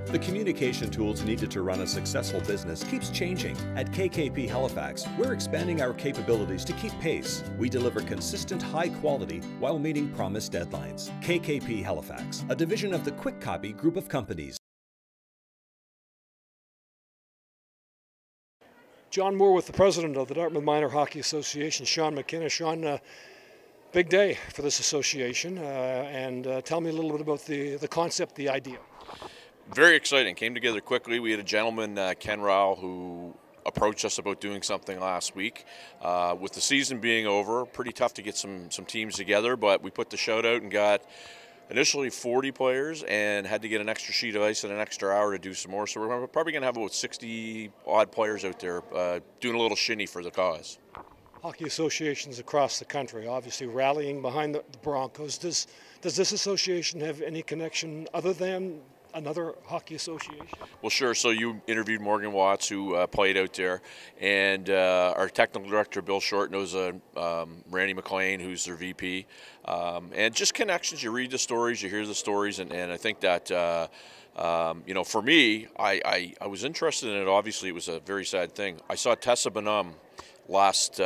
The communication tools needed to run a successful business keeps changing. At KKP Halifax, we're expanding our capabilities to keep pace. We deliver consistent high quality while meeting promised deadlines. KKP Halifax, a division of the Quick Copy Group of companies. John Moore with the president of the Dartmouth Minor Hockey Association, Sean McKenna. Sean, big day for this association, and tell me a little bit about the concept, the idea. Very exciting. Came together quickly. We had a gentleman, Ken Roul, who approached us about doing something last week. With the season being over, pretty tough to get some teams together, but we put the shout out and got initially 40 players and had to get an extra sheet of ice and an extra hour to do some more. So we're probably going to have about 60 odd players out there doing a little shinny for the cause. Hockey associations across the country obviously rallying behind the Broncos. Does this association have any connection other than another hockey association? Well, sure. So you interviewed Morgan Watts, who played out there, and our technical director, Bill Short, knows Randy McLean, who's their VP. And just connections. You read the stories, you hear the stories, and I think that, you know, for me, I was interested in it. Obviously, it was a very sad thing. I saw Tessa Bonham last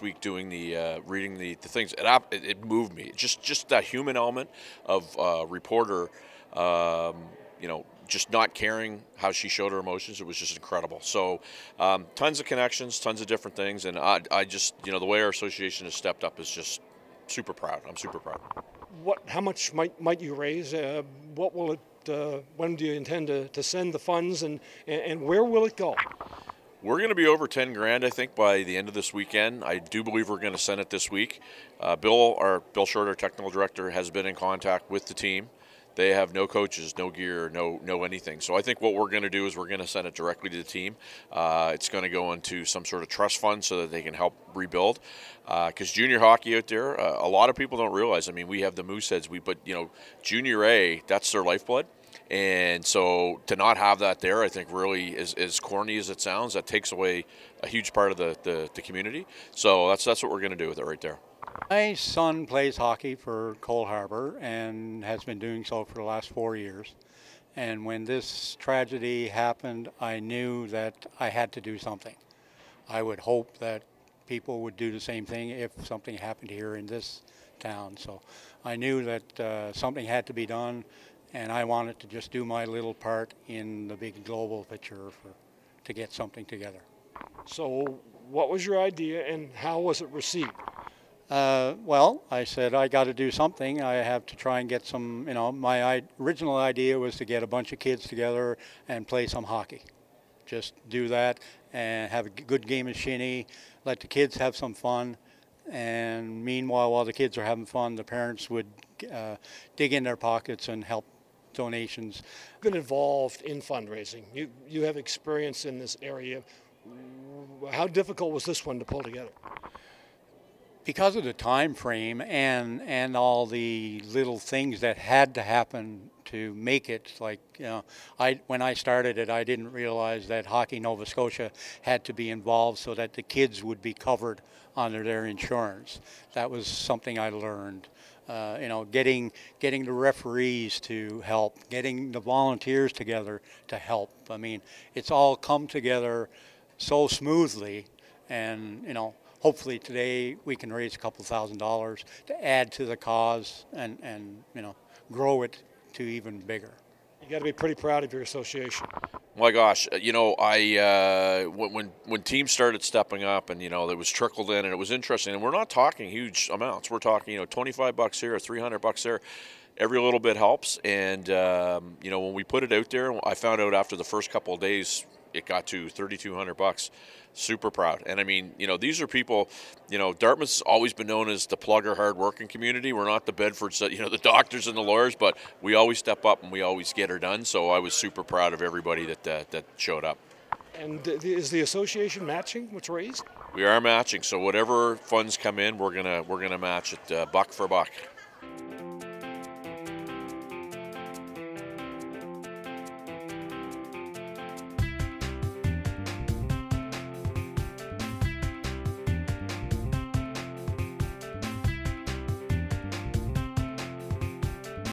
week doing reading the things. It moved me. Just that human element of reporter. You know, just not caring how she showed her emotions. It was just incredible. So tons of connections, tons of different things. And I just, you know, the way our association has stepped up is just super proud. I'm super proud. How much might you raise? What will it, when do you intend to send the funds, and where will it go? We're going to be over 10 grand, I think, by the end of this weekend. I do believe we're going to send it this week. Bill Short, our technical director, has been in contact with the team. They have no coaches, no gear, no anything. So I think what we're going to do is we're going to send it directly to the team. It's going to go into some sort of trust fund so that they can help rebuild. Because junior hockey out there, a lot of people don't realize. I mean, we have the Mooseheads, but you know, Junior A, that's their lifeblood. And so to not have that there, I think really, as corny as it sounds, that takes away a huge part of the community. So that's what we're going to do with it right there. My son plays hockey for Cole Harbour and has been doing so for the last 4 years. And when this tragedy happened, I knew that I had to do something. I would hope that people would do the same thing if something happened here in this town. So I knew that something had to be done, and I wanted to just do my little part in the big global picture to get something together. So what was your idea, and how was it received? Well, I said I got to do something. I have to try and get some, you know, my original idea was to get a bunch of kids together and play some hockey. Just do that and have a good game of shinny, let the kids have some fun, and meanwhile, while the kids are having fun, the parents would dig in their pockets and help donations. Been involved in fundraising. You have experience in this area. How difficult was this one to pull together? Because of the time frame and all the little things that had to happen to make it, like, you know, when I started it, I didn't realize that Hockey Nova Scotia had to be involved so that the kids would be covered under their insurance. That was something I learned. You know, getting the referees to help, getting the volunteers together to help. I mean, it's all come together so smoothly, and you know, hopefully today we can raise a couple $1,000s to add to the cause and you know, grow it to even bigger. You got to be pretty proud of your association. My gosh, you know, when teams started stepping up, and you know, it was trickled in, and it was interesting. And we're not talking huge amounts. We're talking, you know, $25 here or $300 there. Every little bit helps. And you know, when we put it out there, I found out after the first couple of days, it got to $3,200. Super proud. And I mean, you know, these are people, you know, Dartmouth's always been known as the plugger, hard-working community. We're not the Bedfords, you know, the doctors and the lawyers, but we always step up and we always get her done. So I was super proud of everybody that showed up. And is the association matching what's raised? We are matching. So whatever funds come in, we're gonna match it buck for buck.